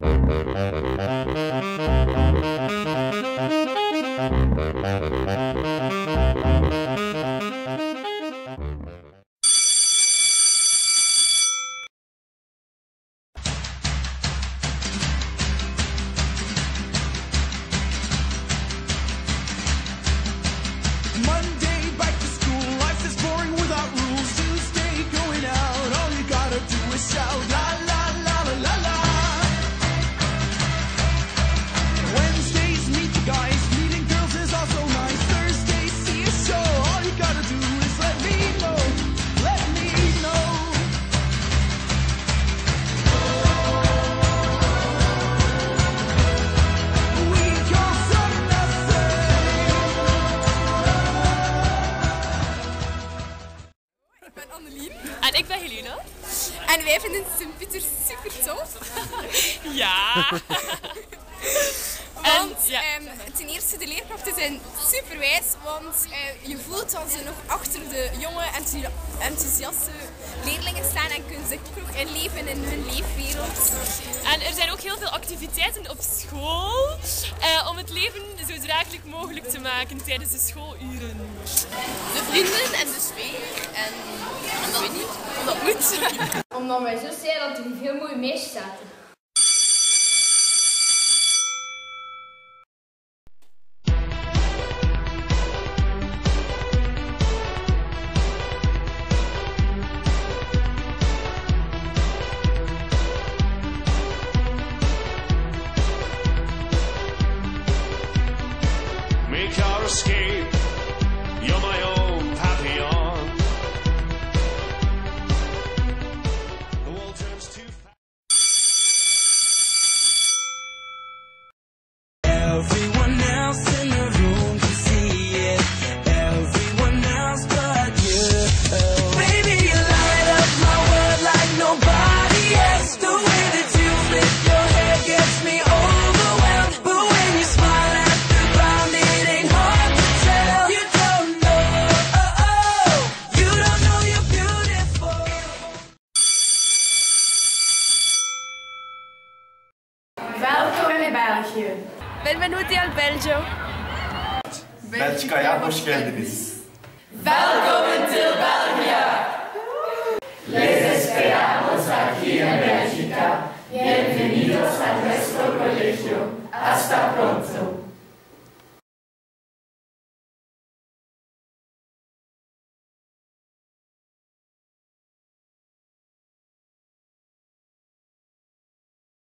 En ik ben Helena. En wij vinden Sint-Pieter super tof. Ja. Want ten eerste, de leerkrachten zijn super wijs, want je voelt dat ze nog achter de jonge, enthousiaste leerlingen staan en kunnen zich ook inleven in hun leefwereld. En er zijn ook heel veel activiteiten op school om het leven zo draaglijk mogelijk te maken tijdens de schooluren. De vrienden en de sfeer en dat weet niet, dat moet. Omdat wij zo zeiden dat er veel mooie meisjes zaten. Make your escape, you're my own papillon. The world turns too fast. Everyone else in the room can see it. Everyone else but you. Baby, you light up my world like nobody else. The way that you flip your hair gets me overwhelmed. But when you smile at the ground, it ain't hard to tell. You don't know, you don't know you're beautiful. Welkom in België. Benvenuti al Belgio. Belgica geschiedenis. Welkom in België. Les esperamos aquí en Bélgica. Bienvenidos a nuestro colegio. Hasta pronto.